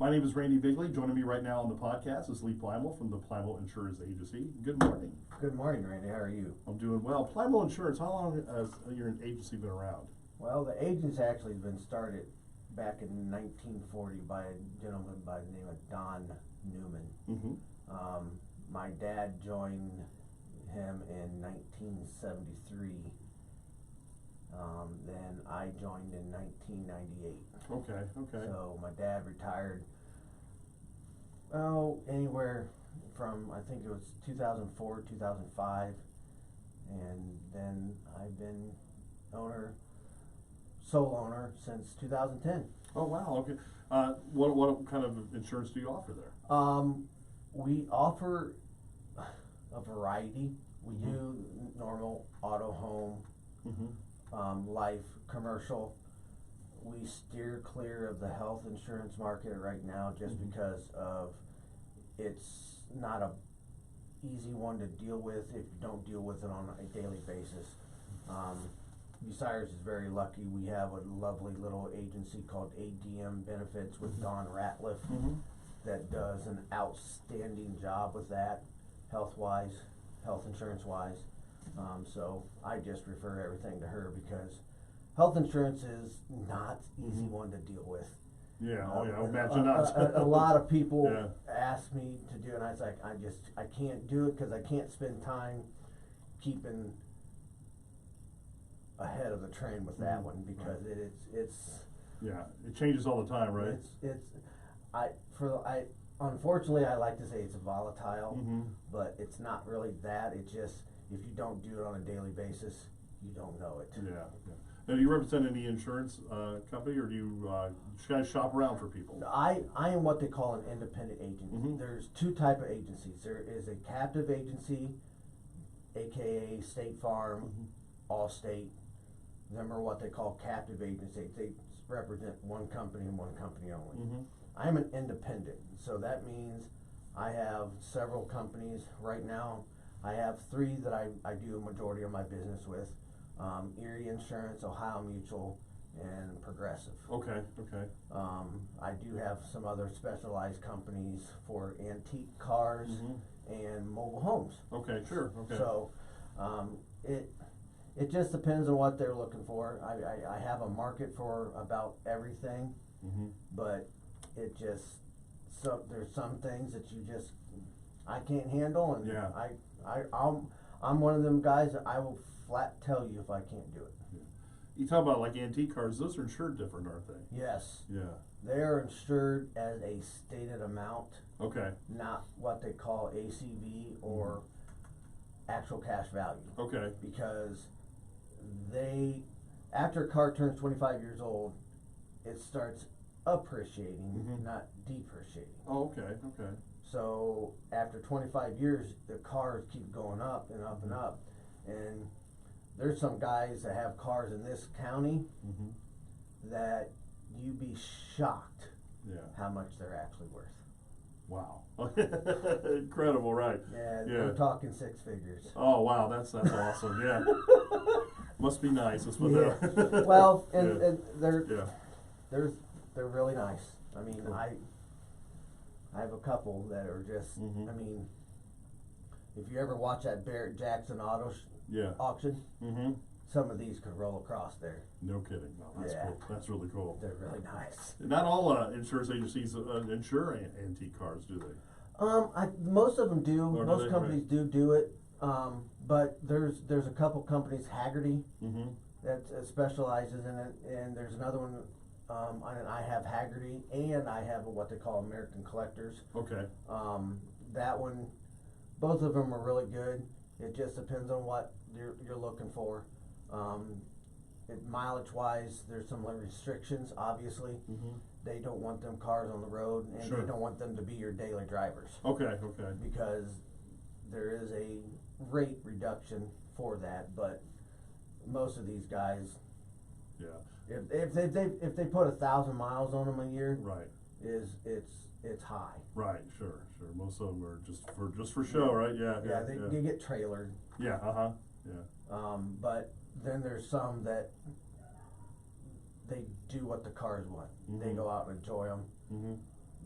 My name is Randy Bigley. Joining me right now on the podcast is Lee Plymale from the Plymale Insurance Agency. Good morning. Good morning, Randy. How are you? I'm doing well. Plymale Insurance, how long has your agency been around? Well, the agency's actually been started back in 1940 by a gentleman by the name of Don Newman. Mm-hmm. My dad joined him in 1973. Then I joined in 1998. Okay. So my dad retired, anywhere from, I think it was 2004, 2005. And then I've been sole owner since 2010. Oh, wow, okay. What kind of insurance do you offer there? We offer a variety. We do normal auto, home, life, commercial. We steer clear of the health insurance market right now just because of it's not a easy one to deal with if you don't deal with it on a daily basis. Bucyrus is very lucky. We have a lovely little agency called ADM Benefits with Don Ratliff that does an outstanding job with that, health insurance wise. So I just refer everything to her because health insurance is not easy one to deal with. Yeah, I imagine not. A lot of people ask me to do it, and I was like, I can't do it because I can't spend time keeping ahead of the train with that one because it's yeah, it changes all the time, right? Unfortunately I like to say it's volatile, but it's not really that. It's just if you don't do it on a daily basis, you don't know it. Yeah. Now, do you represent any insurance company, or do you guys shop around for people? I am what they call an independent agent. There's two type of agencies. There is a captive agency, aka State Farm, Allstate. Them are what they call captive agencies. They represent one company and one company only. I'm an independent, so that means I have several companies. Right now, I have three that I do a majority of my business with. Erie Insurance, Ohio Mutual, and Progressive. Okay. I do have some other specialized companies for antique cars and mobile homes. Okay, sure. Okay. So it just depends on what they're looking for. I have a market for about everything, but it just there's some things that I can't handle, and I'm one of them guys that I will flat tell you if I can't do it. You talk about like antique cars; those are insured different, aren't they? Yes. Yeah. They are insured as a stated amount. Okay. Not what they call ACV or actual cash value. Okay. Because after a car turns 25 years old, it starts appreciating, not depreciating. Oh, okay. So after 25 years, the cars keep going up and up and up, and there's some guys that have cars in this county that you'd be shocked how much they're actually worth. Wow. Incredible, right? Yeah, we're talking six figures. Oh, wow, that's awesome. Yeah. Must be nice. Let's put that. Well, and they're really nice. I mean, cool. I have a couple that are just, I mean, if you ever watch that Barrett Jackson auction, some of these could roll across there. No kidding. No, that's cool. That's really cool. They're really nice. Not all insurance agencies insure antique cars, do they? Most of them do. Most companies do it. But there's a couple companies, Haggerty, that specializes in it, and there's another one. I have Haggerty, and I have what they call American Collectors. Okay. That one, both of them are really good. It just depends on what you're looking for. Mileage wise, there's some restrictions. Obviously, they don't want them cars on the road, and they don't want them to be your daily drivers. Okay. Because there is a rate reduction for that, but most of these guys, if they put 1,000 miles on them a year, it's high. Right, sure. Most of them are just for show, right? Yeah. They get trailered. Yeah. But then there's some that they do what the cars want. They go out and enjoy them.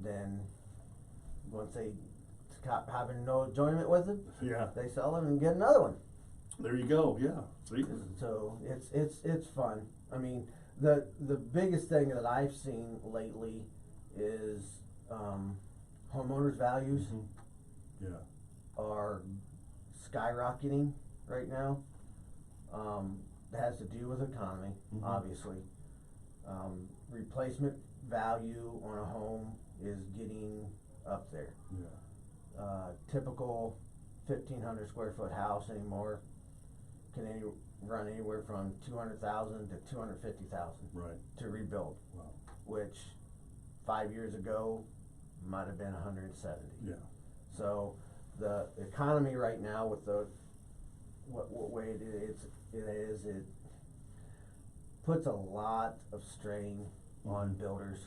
then once they stop having no enjoyment with it, Yeah, they sell them and get another one. there you go, yeah, see? So it's fun. I mean, the biggest thing that I've seen lately is homeowners values Mhm. Yeah, are skyrocketing right now. That has to do with economy, Mhm. obviously. Replacement value on a home is getting up there. yeah, Typical 1,500 square foot house anymore can run anywhere from 200,000 to 250,000 right, to rebuild, wow, which 5 years ago might have been 170. yeah, So the economy right now with the what way it puts a lot of strain on builders,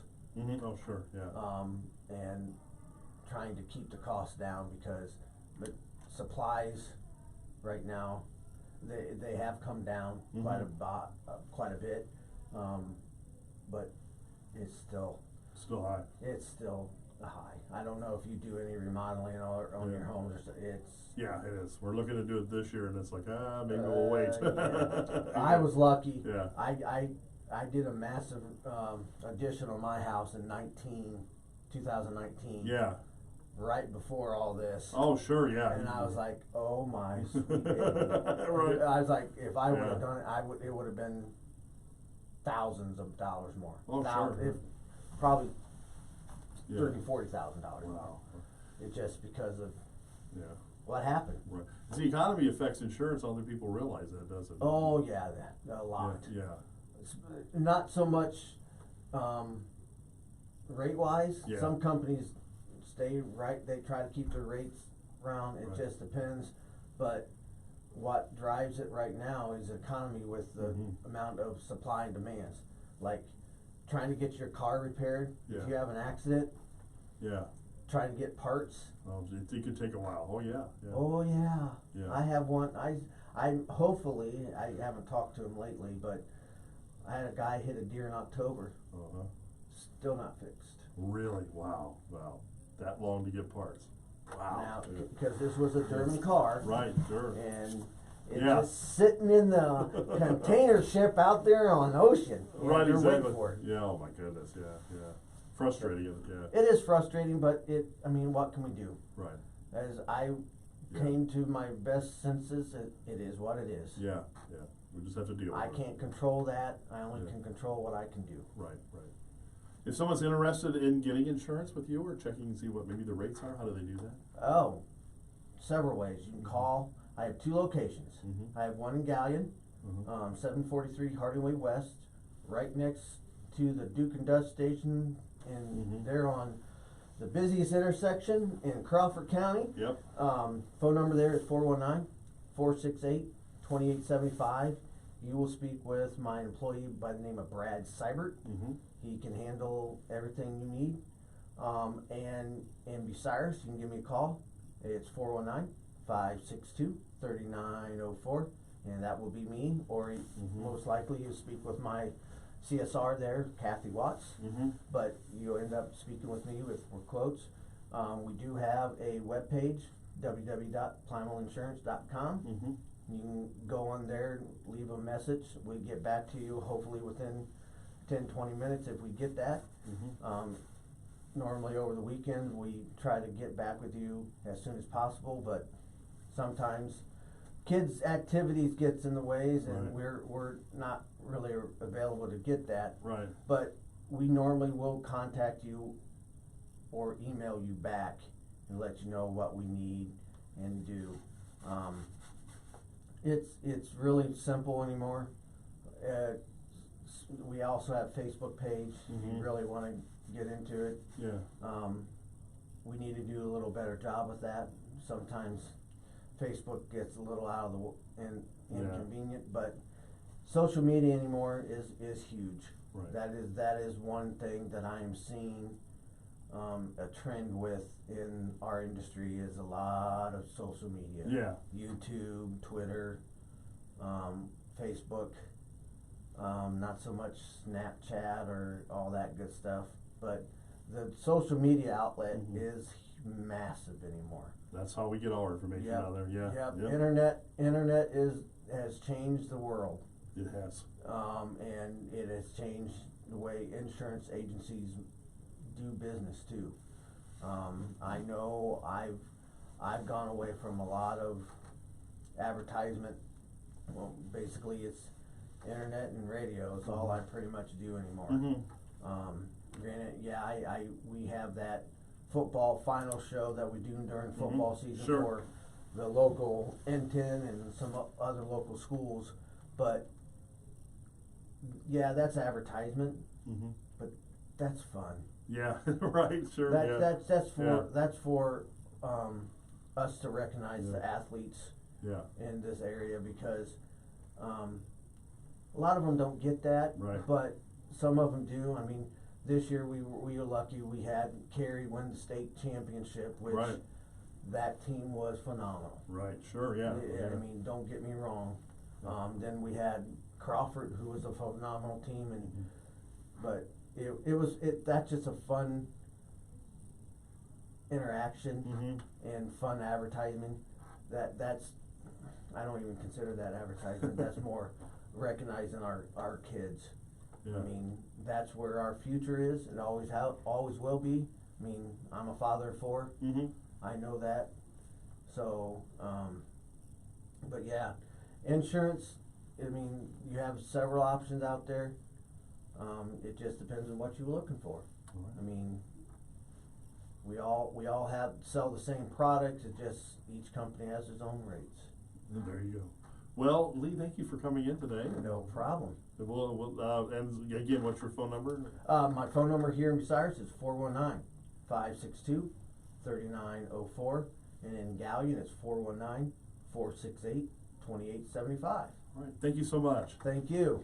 oh, sure, yeah, and trying to keep the costs down because the supplies right now, they have come down quite a bit, but it's still high. high. I don't know if you do any remodeling on your homes or it's. Yeah, it is, we're looking to do it this year, and it's like, maybe we'll wait. Yeah. I was lucky. Yeah. I did a massive addition on my house in 2019. Yeah, Right before all this. oh, sure, yeah. And I was like, oh my sweet baby. Right. I was like, if I would have Yeah. done it, it would have been thousands of dollars more. Oh, sure. Probably Yeah. $40,000 more. Wow, It just because of yeah, what happened. right. The economy affects insurance, other people realize that, doesn't it? Oh yeah, a lot. Yeah, It's not so much rate wise. Yeah. Some companies stay right, they try to keep their rates around, it Right. just depends. But what drives it right now is economy with the amount of supply and demands. Like trying to get your car repaired, Yeah. if you have an accident, yeah, trying to get parts. well, it could take a while, oh, yeah, yeah. Oh yeah. Yeah. I have one, I hopefully, I haven't talked to him lately, but I had a guy hit a deer in October, Uh-huh, still not fixed. really, wow, that long to get parts, wow. Now, Yeah. because this was a German car. Right, sure, And it's Yeah. just sitting in the container ship out there on the ocean. And right, you're exactly, waiting for it. yeah, oh my goodness, yeah, frustrating, yeah, It is frustrating, but I mean, what can we do? right, As I Yeah. came to my best senses, it is what it is. yeah, we just have to deal with I it. can't control that, I only Yeah. can control what I can do. Right. If someone's interested in getting insurance with you or checking and see what maybe the rates are, how do they do that? Oh, several ways. You can call, I have 2 locations. Mhm. I have one in Galleon, Mhm. 743 Harding Way West, right next to the Duke and Dutch station, and Mhm. they're on the busiest intersection in Crawford County. Yep, Phone number there is 419-468-2875. You will speak with my employee by the name of Brad Seibert. He can handle everything you need. And in Bucyrus, you can give me a call. It's 419-562-3904, and that will be me, or most likely you'll speak with my CSR there, Kathy Watts. But you'll end up speaking with me for quotes. We do have a webpage, www.plymaleinsurance.com. You can go on there, leave a message. We get back to you hopefully within 10-20 minutes if we get that. Normally over the weekend, we try to get back with you as soon as possible, but sometimes kids' activities gets in the ways and Right. we're not really available to get that. right, But we normally will contact you or email you back and let you know what we need and do. It's really simple anymore. We also have Facebook page, if you really wanna get into it. yeah, We need to do a little better job with that. Sometimes Facebook gets a little out of the, inconvenient, but social media anymore is huge. right, That is one thing that I am seeing, a trend with in our industry is a lot of social media. yeah, YouTube, Twitter, Facebook, not so much Snapchat or all that good stuff, but the social media outlet is massive anymore. That's how we get all our information Yep. out there, yeah. Yep. Internet has changed the world. It has. And it has changed the way insurance agencies do business too. I know I've gone away from a lot of advertisement. Well, basically it's internet and radio is all I pretty much do anymore. Granted, yeah, we have that football final show that we do during football season Sure. for the local N10 and some other local schools, but yeah, that's advertisement, but that's fun. Yeah, right, sure, yeah. That's for us to recognize the athletes Yeah, in this area, because a lot of them don't get that, Right. but some of them do. I mean, this year we were lucky, we had Cary win the state championship, which Right. that team was phenomenal. right, sure, yeah. I mean, don't get me wrong. Then we had Crawford, who was a phenomenal team, and but that's just a fun interaction and fun advertisement. That's I don't even consider that advertisement. That's more recognizing our kids. Yeah. I mean, that's where our future is. It always will be. I mean, I'm a father of 4. I know that. So, but yeah, insurance. I mean, you have several options out there. It just depends on what you're looking for. I mean, we all sell the same products. It just each company has its own rates. There you go. Well, Lee, thank you for coming in today. No problem. And again, what's your phone number? My phone number here in Bucyrus is 419-562-3904, and in Galion it's 419-468-2875. All right, thank you so much. Thank you.